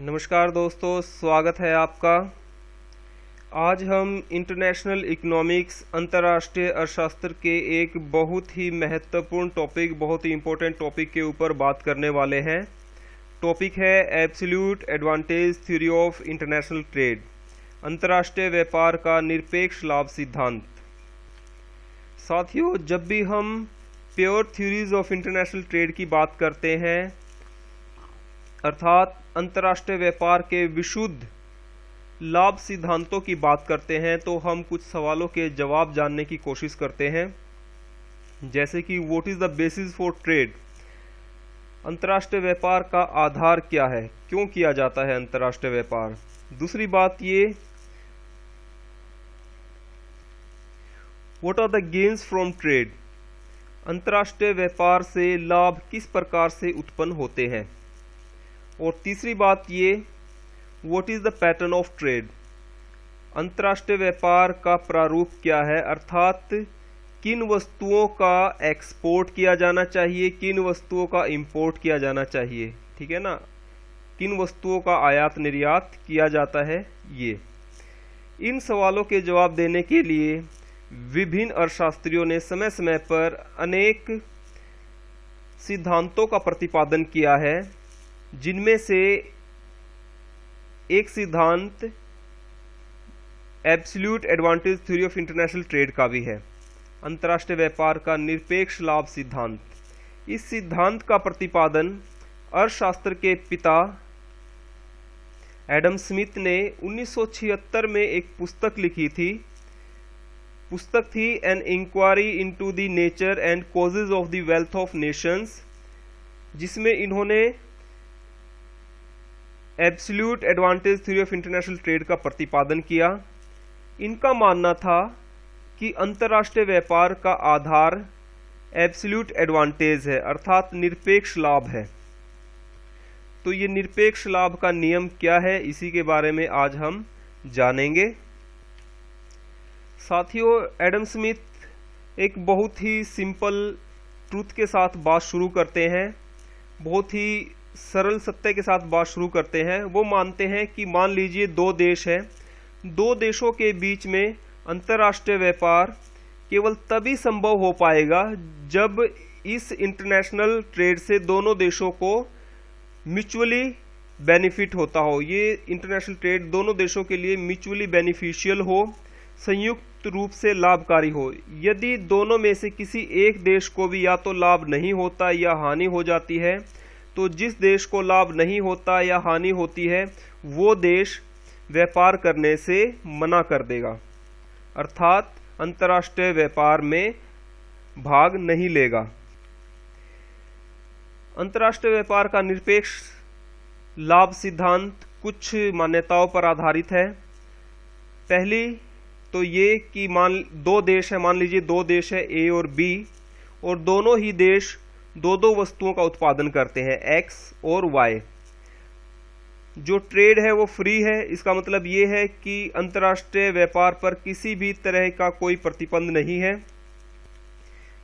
नमस्कार दोस्तों, स्वागत है आपका। आज हम इंटरनेशनल इकोनॉमिक्स अंतर्राष्ट्रीय अर्थशास्त्र के एक बहुत ही महत्वपूर्ण टॉपिक, बहुत ही इम्पोर्टेंट टॉपिक के ऊपर बात करने वाले हैं। टॉपिक है absolute advantage theory of international trade, अंतर्राष्ट्रीय व्यापार का निरपेक्ष लाभ सिद्धांत। साथियों, जब भी हम pure theories of international trade की बात करते हैं, अर्थात अंतर्राष्ट्रीय व्यापार के विशुद्ध लाभ सिद्धांतों की बात करते हैं, तो हम कुछ सवालों के जवाब जानने की कोशिश करते हैं। जैसे कि what is the basis for trade, अंतर्राष्ट्रीय व्यापार का आधार क्या है, क्यों किया जाता है अंतर्राष्ट्रीय व्यापार। दूसरी बात ये, what are the gains from trade, अंतर्राष्ट्रीय व्यापार से लाभ किस प्रकार से उत्पन्न होते हैं। और तीसरी बात ये, what is the pattern of trade, अंतर्राष्ट्रीय व्यापार का प्रारूप क्या है, अर्थात किन वस्तुओं का एक्सपोर्ट किया जाना चाहिए, किन वस्तुओं का इंपोर्ट किया जाना चाहिए, ठीक है ना, किन वस्तुओं का आयात निर्यात किया जाता है। ये इन सवालों के जवाब देने के लिए विभिन्न अर्थशास्त्रियों ने समय समय पर अनेक सिद्धांतों का प्रतिपादन किया है, जिनमें से एक सिद्धांत absolute advantage theory of international trade का भी है, अंतर्राष्ट्रीय व्यापार का निरपेक्ष लाभ सिद्धांत। इस सिद्धांत का प्रतिपादन अर्थशास्त्र के पिता एडम स्मिथ ने 1976 में एक पुस्तक लिखी थी। पुस्तक थी an inquiry into the nature and causes of the wealth of nations, जिसमें इन्होंने absolute advantage theory of international trade का प्रतिपादन किया। इनका मानना था कि अंतर्राष्ट्रीय व्यापार का आधार एब्सोल्यूट एडवांटेज है, अर्थात निरपेक्ष लाभ है। तो ये निरपेक्ष लाभ का नियम क्या है, इसी के बारे में आज हम जानेंगे। साथियों, एडम स्मिथ एक बहुत ही सिंपल ट्रूथ के साथ बात शुरू करते हैं, बहुत ही सरल सत्य के साथ बात शुरू करते हैं। वो मानते हैं कि मान लीजिए दो देश हैं, दो देशों के बीच में अंतर्राष्ट्रीय व्यापार केवल तभी संभव हो पाएगा जब इस इंटरनेशनल ट्रेड से दोनों देशों को म्यूचुअली बेनिफिट होता हो। ये इंटरनेशनल ट्रेड दोनों देशों के लिए म्यूचुअली बेनिफिशियल हो, संयुक्त रूप से लाभकारी हो। यदि दोनों में से किसी एक देश को भी या तो लाभ नहीं होता या हानि हो जाती है, तो जिस देश को लाभ नहीं होता या हानि होती है, वो देश व्यापार करने से मना कर देगा, अर्थात अंतर्राष्ट्रीय व्यापार में भाग नहीं लेगा। अंतर्राष्ट्रीय व्यापार का निरपेक्ष लाभ सिद्धांत कुछ मान्यताओं पर आधारित है। पहली तो ये कि दो देश है, मान लीजिए दो देश है ए और बी, और दोनों ही देश दो दो वस्तुओं का उत्पादन करते हैं, एक्स और वाई। जो ट्रेड है वो फ्री है। इसका मतलब ये है कि अंतर्राष्ट्रीय व्यापार पर किसी भी तरह का कोई प्रतिबंध नहीं है,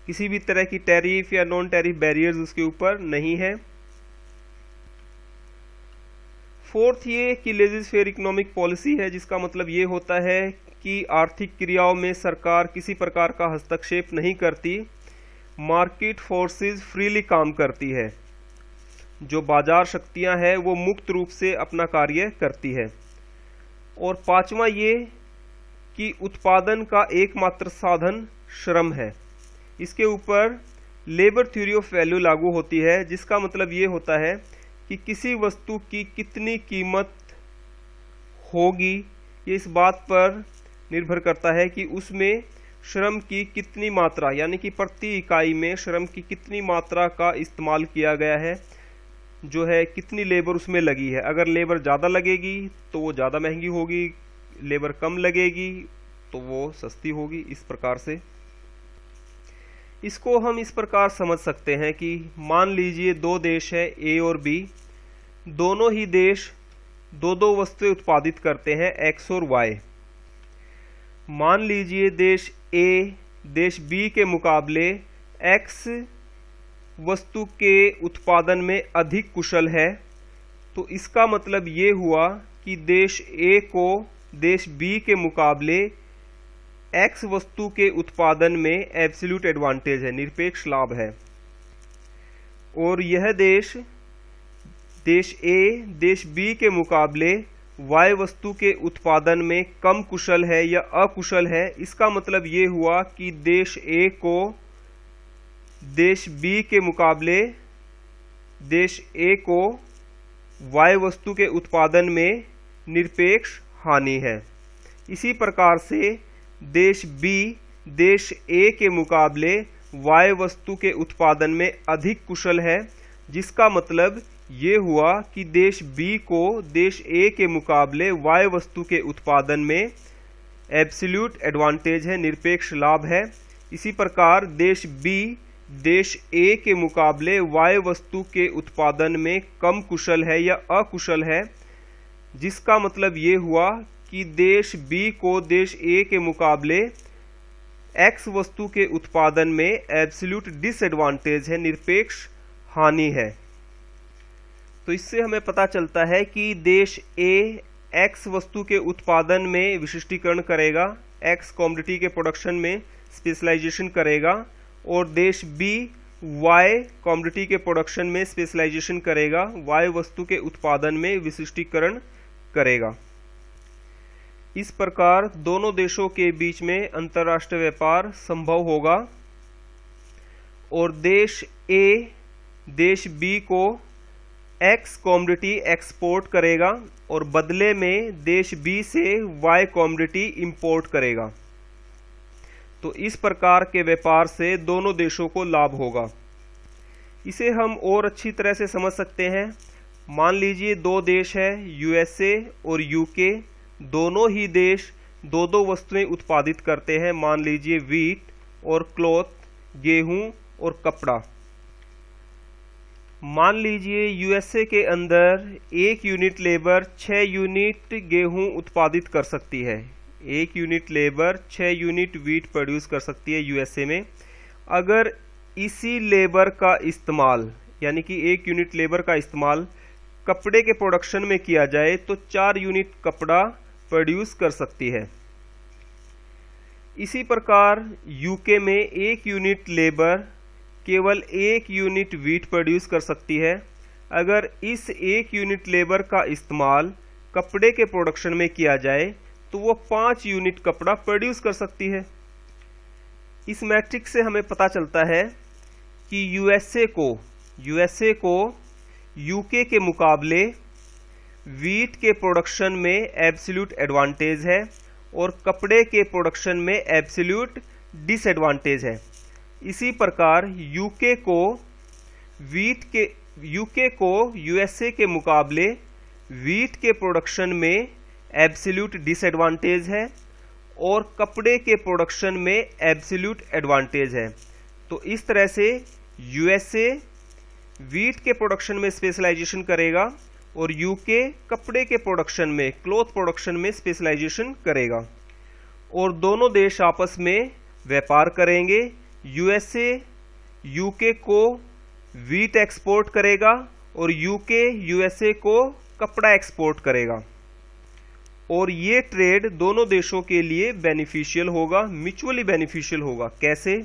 किसी भी तरह की टैरिफ या नॉन टैरिफ बैरियर्स उसके ऊपर नहीं है। फोर्थ ये कि लेजिस फेयर इकोनॉमिक पॉलिसी है, जिसका मतलब ये होता है कि आर्थिक क्रियाओं में सरकार किसी प्रकार का हस्तक्षेप नहीं करती, मार्केट फोर्सेस फ्रीली काम करती है, जो बाजार शक्तियां हैं वो मुक्त रूप से अपना कार्य करती है। और पांचवा ये कि उत्पादन का एकमात्र साधन श्रम है। इसके ऊपर लेबर थ्योरी ऑफ वैल्यू लागू होती है, जिसका मतलब ये होता है कि किसी वस्तु की कितनी कीमत होगी, ये इस बात पर निर्भर करता है कि उसमें श्रम की कितनी मात्रा, यानी कि प्रति इकाई में श्रम की कितनी मात्रा का इस्तेमाल किया गया है, जो है कितनी लेबर उसमें लगी है। अगर लेबर ज़्यादा लगेगी तो वो ज़्यादा महंगी होगी, लेबर कम लगेगी तो वो सस्ती होगी। इस प्रकार से इसको हम इस प्रकार समझ सकते हैं कि मान लीजिए दो देश है ए और बी, दोनों ही देश दो दो वस्तुएं उत्पादित करते हैं, एक्स और वाई। मान लीजिए देश ए देश बी के मुकाबले एक्स वस्तु के उत्पादन में अधिक कुशल है, तो इसका मतलब ये हुआ कि देश ए को देश बी के मुकाबले एक्स वस्तु के उत्पादन में एब्सोल्यूट एडवांटेज है, निरपेक्ष लाभ है, और यह देश ए देश बी के मुकाबले वाई वस्तु के उत्पादन में कम कुशल है या अकुशल है। इसका मतलब ये हुआ कि देश ए को देश बी के मुकाबले देश ए को वाई वस्तु के उत्पादन में निरपेक्ष हानि है। इसी प्रकार से देश बी देश ए के मुकाबले वाई वस्तु के उत्पादन में अधिक कुशल है, जिसका मतलब ये हुआ कि देश बी को देश ए के मुकाबले वाई वस्तु के उत्पादन में एब्सोल्यूट एडवांटेज है, निरपेक्ष लाभ है। इसी प्रकार देश बी देश ए के मुकाबले वाई वस्तु के उत्पादन में कम कुशल है या अकुशल है, जिसका मतलब ये हुआ कि देश बी को देश ए के मुकाबले एक्स वस्तु के उत्पादन में एब्सोल्यूट डिसएडवांटेज है, निरपेक्ष हानि है। तो इससे हमें पता चलता है कि देश ए एक्स वस्तु के उत्पादन में विशिष्टीकरण करेगा, एक्स कमोडिटी के प्रोडक्शन में स्पेशलाइजेशन करेगा, और देश बी वाई कमोडिटी के प्रोडक्शन में स्पेशलाइजेशन करेगा, वाई वस्तु के उत्पादन में विशिष्टीकरण करेगा। इस प्रकार दोनों देशों के बीच में अंतर्राष्ट्रीय व्यापार संभव होगा, और देश ए देश बी को एक्स कमोडिटी एक्सपोर्ट करेगा और बदले में देश बी से वाई कमोडिटी इंपोर्ट करेगा। तो इस प्रकार के व्यापार से दोनों देशों को लाभ होगा। इसे हम और अच्छी तरह से समझ सकते हैं। मान लीजिए दो देश है, यूएसए और यूके, दोनों ही देश दो दो वस्तुएं उत्पादित करते हैं। मान लीजिए व्हीट और क्लॉथ, गेहूं और कपड़ा। मान लीजिए यूएसए के अंदर एक यूनिट लेबर 6 यूनिट गेहूं उत्पादित कर सकती है, एक unit labour 6 unit wheat produce कर सकती है यूएसए में। अगर इसी लेबर का इस्तेमाल, यानी कि एक यूनिट लेबर का इस्तेमाल कपड़े के प्रोडक्शन में किया जाए तो 4 यूनिट कपड़ा प्रोड्यूस कर सकती है। इसी प्रकार यूके में एक यूनिट लेबर केवल एक यूनिट व्हीट प्रोड्यूस कर सकती है। अगर इस एक यूनिट लेबर का इस्तेमाल कपड़े के प्रोडक्शन में किया जाए तो वो 5 यूनिट कपड़ा प्रोड्यूस कर सकती है। इस मैट्रिक्स से हमें पता चलता है कि यूएसए को यूके के मुकाबले व्हीट के प्रोडक्शन में एब्सोल्यूट एडवांटेज है और कपड़े के प्रोडक्शन में एब्सोल्यूट डिसएडवांटेज है। इसी प्रकार यूके को यूएसए के मुकाबले व्हीट के प्रोडक्शन में एब्सोल्यूट डिसएडवांटेज है और कपड़े के प्रोडक्शन में एब्सोल्यूट एडवांटेज है। तो इस तरह से यूएसए व्हीट के प्रोडक्शन में स्पेशलाइजेशन करेगा और यूके कपड़े के प्रोडक्शन में, क्लॉथ प्रोडक्शन में स्पेशलाइजेशन करेगा, और दोनों देश आपस में व्यापार करेंगे। यूएसए यूके को व्हीट एक्सपोर्ट करेगा और यूके यूएसए को कपड़ा एक्सपोर्ट करेगा, और ये ट्रेड दोनों देशों के लिए बेनिफिशियल होगा, म्यूचुअली बेनिफिशियल होगा। कैसे?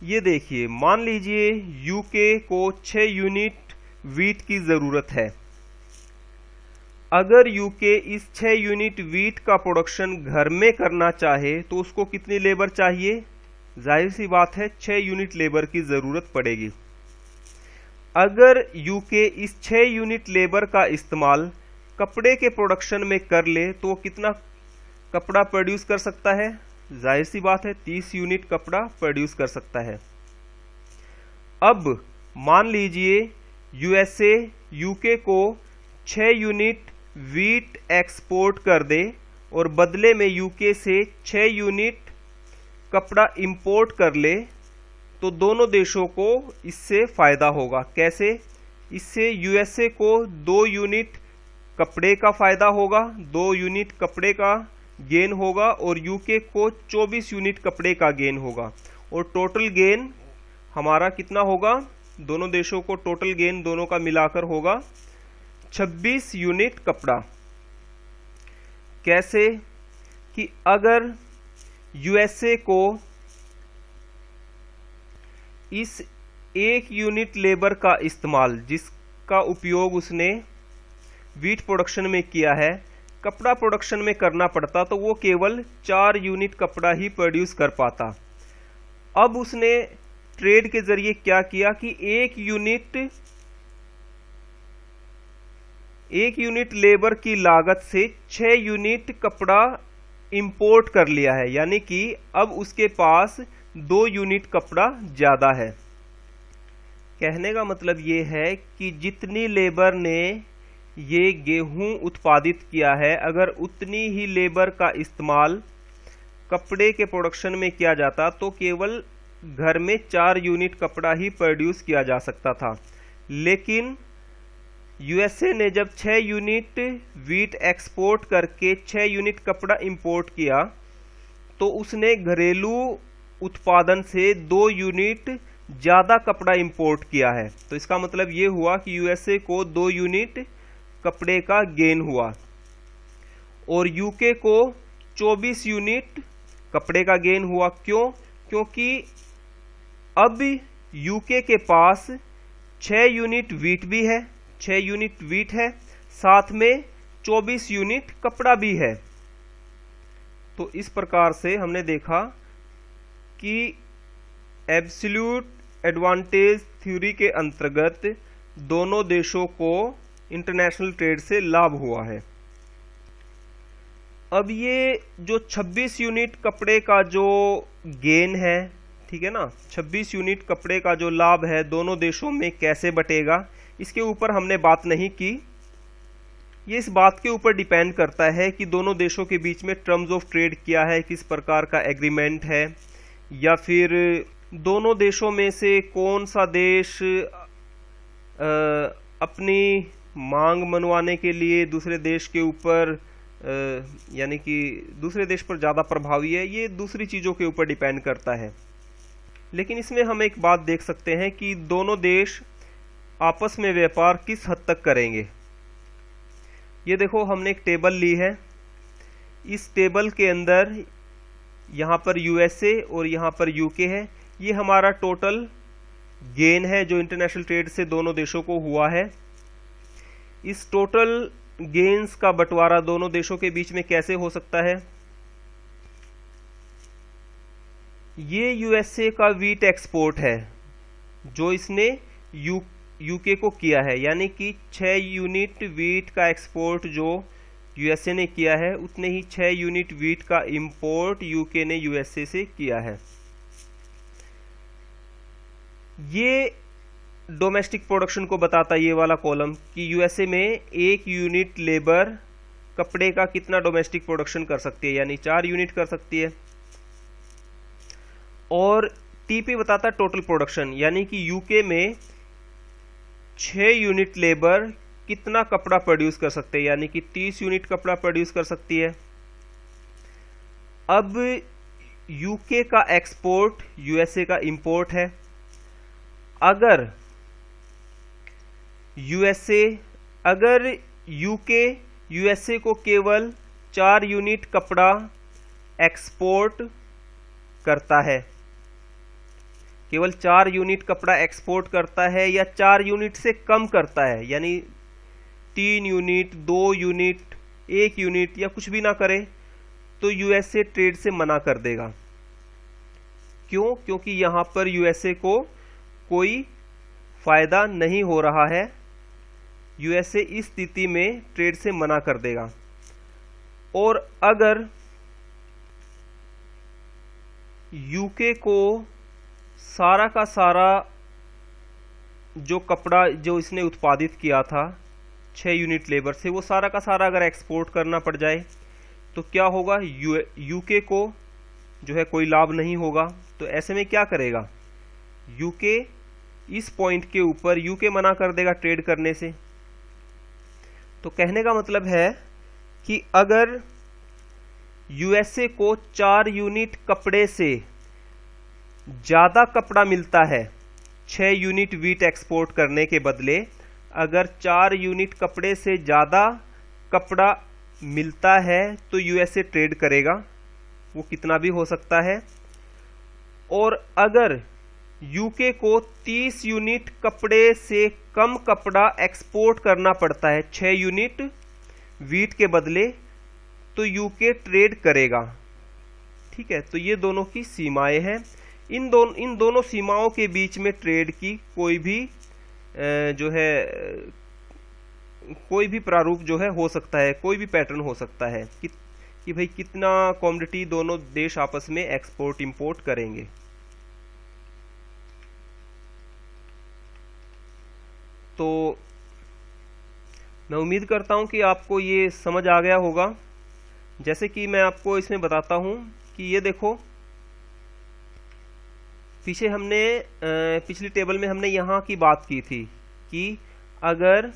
ये देखिए, मान लीजिए यूके को 6 यूनिट व्हीट की जरूरत है। अगर यूके इस 6 यूनिट व्हीट का प्रोडक्शन घर में करना चाहे तो उसको कितनी लेबर चाहिए? जाहिर सी बात है 6 यूनिट लेबर की जरूरत पड़ेगी। अगर यूके इस 6 यूनिट लेबर का इस्तेमाल कपड़े के प्रोडक्शन में कर ले तो वो कितना कपड़ा प्रोड्यूस कर सकता है? जाहिर सी बात है 30 यूनिट कपड़ा प्रोड्यूस कर सकता है। अब मान लीजिए यूएसए यूके को 6 यूनिट व्हीट एक्सपोर्ट कर दे और बदले में यूके से 6 यूनिट कपड़ा इंपोर्ट कर ले, तो दोनों देशों को इससे फायदा होगा। कैसे? इससे यूएसए को 2 यूनिट कपड़े का फायदा होगा, 2 यूनिट कपड़े का गेन होगा, और यूके को 24 यूनिट कपड़े का गेन होगा, और टोटल गेन हमारा कितना होगा? दोनों देशों को टोटल गेन दोनों का मिलाकर होगा 26 यूनिट कपड़ा। कैसे कि अगर यूएसए को इस 1 यूनिट लेबर का इस्तेमाल, जिसका उपयोग उसने वीट प्रोडक्शन में किया है, कपड़ा प्रोडक्शन में करना पड़ता, तो वो केवल 4 यूनिट कपड़ा ही प्रोड्यूस कर पाता। अब उसने ट्रेड के जरिए क्या किया कि 1 यूनिट लेबर की लागत से 6 यूनिट कपड़ा इंपोर्ट कर लिया है, यानी कि अब उसके पास 2 यूनिट कपड़ा ज्यादा है। कहने का मतलब ये है कि जितनी लेबर ने ये गेहूं उत्पादित किया है, अगर उतनी ही लेबर का इस्तेमाल कपड़े के प्रोडक्शन में किया जाता तो केवल घर में 4 यूनिट कपड़ा ही प्रोड्यूस किया जा सकता था। लेकिन यूएसए ने जब 6 यूनिट वीट एक्सपोर्ट करके 6 यूनिट कपड़ा इंपोर्ट किया, तो उसने घरेलू उत्पादन से 2 यूनिट ज्यादा कपड़ा इंपोर्ट किया है। तो इसका मतलब ये हुआ कि यूएसए को 2 यूनिट कपड़े का गेन हुआ और यूके को 24 यूनिट कपड़े का गेन हुआ। क्यों? क्योंकि अब यूके के पास 6 यूनिट वीट भी है, 6 यूनिट वीट है, साथ में 24 यूनिट कपड़ा भी है। तो इस प्रकार से हमने देखा कि एब्सोल्यूट एडवांटेज थ्योरी के अंतर्गत दोनों देशों को इंटरनेशनल ट्रेड से लाभ हुआ है। अब ये जो 26 यूनिट कपड़े का जो गेन है, ठीक है ना, 26 यूनिट कपड़े का जो लाभ है दोनों देशों में कैसे बटेगा, इसके ऊपर हमने बात नहीं की। ये इस बात के ऊपर डिपेंड करता है कि दोनों देशों के बीच में टर्म्स ऑफ ट्रेड क्या है, किस प्रकार का एग्रीमेंट है, या फिर दोनों देशों में से कौन सा देश अपनी मांग मनवाने के लिए दूसरे देश के ऊपर यानी कि दूसरे देश पर ज़्यादा प्रभावी है। ये दूसरी चीज़ों के ऊपर डिपेंड करता है। लेकिन इसमें हम एक बात देख सकते हैं कि दोनों देश आपस में व्यापार किस हद तक करेंगे। ये देखो, हमने एक टेबल ली है। इस टेबल के अंदर यहाँ पर यूएसए और यहाँ पर यूके है। ये हमारा टोटल गेन है जो इंटरनेशनल ट्रेड से दोनों देशों को हुआ है। इस टोटल गेन्स का बंटवारा दोनों देशों के बीच में कैसे हो सकता है? ये यूएसए का वीट एक्सपोर्ट है जो इसने यूके को किया है, यानी कि 6 यूनिट वीट का एक्सपोर्ट जो यूएसए ने किया है, उतने ही 6 यूनिट वीट का इंपोर्ट यूके ने यूएसए से किया है। ये डोमेस्टिक प्रोडक्शन को बताता है ये वाला कॉलम कि यूएसए में 1 यूनिट लेबर कपड़े का कितना डोमेस्टिक प्रोडक्शन कर सकती है, यानी 4 यूनिट कर सकती है। और टीपी बताता है टोटल प्रोडक्शन, यानी कि यूके में 6 यूनिट लेबर कितना कपड़ा प्रोड्यूस कर सकते हैं, यानी कि 30 यूनिट कपड़ा प्रोड्यूस कर सकती है। अब यूके का एक्सपोर्ट यूएसए का इंपोर्ट है। अगर यूके यूएसए को केवल 4 यूनिट कपड़ा एक्सपोर्ट करता है, केवल 4 यूनिट कपड़ा एक्सपोर्ट करता है या 4 यूनिट से कम करता है, यानी 3 यूनिट, 2 यूनिट, 1 यूनिट या कुछ भी ना करे, तो यूएसए ट्रेड से मना कर देगा। क्यों? क्योंकि यहां पर यूएसए को कोई फायदा नहीं हो रहा है। यूएसए इस स्थिति में ट्रेड से मना कर देगा। और अगर यूके को सारा का सारा जो कपड़ा जो इसने उत्पादित किया था 6 यूनिट लेबर से, वो सारा का सारा अगर एक्सपोर्ट करना पड़ जाए तो क्या होगा? यूके को जो है कोई लाभ नहीं होगा। तो ऐसे में क्या करेगा? यूके इस पॉइंट के ऊपर यूके मना कर देगा ट्रेड करने से। तो कहने का मतलब है कि अगर यूएसए को 4 यूनिट कपड़े से ज्यादा कपड़ा मिलता है 6 यूनिट वीट एक्सपोर्ट करने के बदले, अगर 4 यूनिट कपड़े से ज़्यादा कपड़ा मिलता है तो यूएसए ट्रेड करेगा, वो कितना भी हो सकता है। और अगर यूके को 30 यूनिट कपड़े से कम कपड़ा एक्सपोर्ट करना पड़ता है 6 यूनिट वीट के बदले, तो यूके ट्रेड करेगा। ठीक है, तो ये दोनों की सीमाएं हैं। इन दोनों सीमाओं के बीच में ट्रेड की कोई भी जो है कोई भी प्रारूप जो है हो सकता है, कोई भी पैटर्न हो सकता है कि भाई कितना कमोडिटी दोनों देश आपस में एक्सपोर्ट इंपोर्ट करेंगे। तो मैं उम्मीद करता हूं कि आपको ये समझ आ गया होगा। जैसे कि मैं आपको इसमें बताता हूं कि ये देखो, पीछे हमने पिछली टेबल में हमने यहाँ की बात की थी कि अगर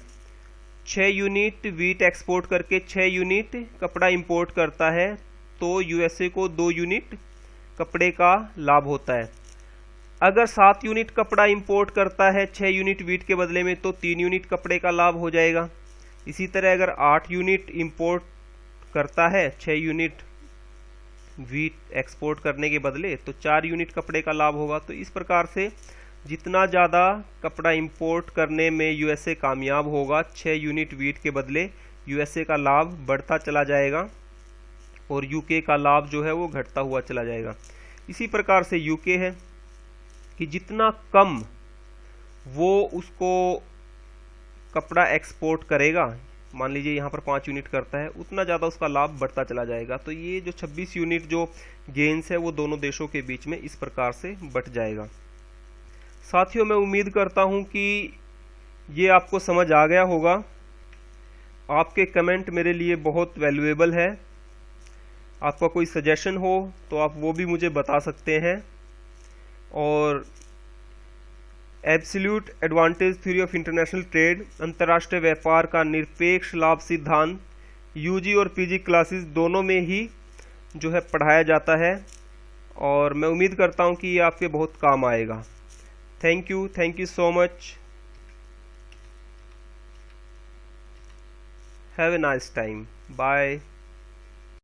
6 यूनिट वीट एक्सपोर्ट करके 6 यूनिट कपड़ा इंपोर्ट करता है तो यूएसए को 2 यूनिट कपड़े का लाभ होता है। अगर 7 यूनिट कपड़ा इंपोर्ट करता है 6 यूनिट वीट के बदले में तो 3 यूनिट कपड़े का लाभ हो जाएगा। इसी तरह अगर 8 यूनिट इंपोर्ट करता है 6 यूनिट वीट एक्सपोर्ट करने के बदले तो 4 यूनिट कपड़े का लाभ होगा। तो इस प्रकार से जितना ज़्यादा कपड़ा इंपोर्ट करने में यूएसए कामयाब होगा 6 यूनिट वीट के बदले यूएसए का लाभ बढ़ता चला जाएगा और यूके का लाभ जो है वो घटता हुआ चला जाएगा। इसी प्रकार से यूके है कि जितना कम वो उसको कपड़ा एक्सपोर्ट करेगा, मान लीजिए यहाँ पर 5 यूनिट करता है, उतना ज़्यादा उसका लाभ बढ़ता चला जाएगा। तो ये जो 26 यूनिट जो गेन्स है वो दोनों देशों के बीच में इस प्रकार से बट जाएगा। साथियों, मैं उम्मीद करता हूँ कि ये आपको समझ आ गया होगा। आपके कमेंट मेरे लिए बहुत वैल्यूएबल है। आपका कोई सजेशन हो तो आप वो भी मुझे बता सकते हैं। और absolute advantage theory of international trade, अंतर्राष्ट्रीय व्यापार का निरपेक्ष लाभ सिद्धांत यूजी और पीजी क्लासेस दोनों में ही जो है पढ़ाया जाता है और मैं उम्मीद करता हूं कि ये आपके बहुत काम आएगा। Thank you so much. Have a nice time. Bye.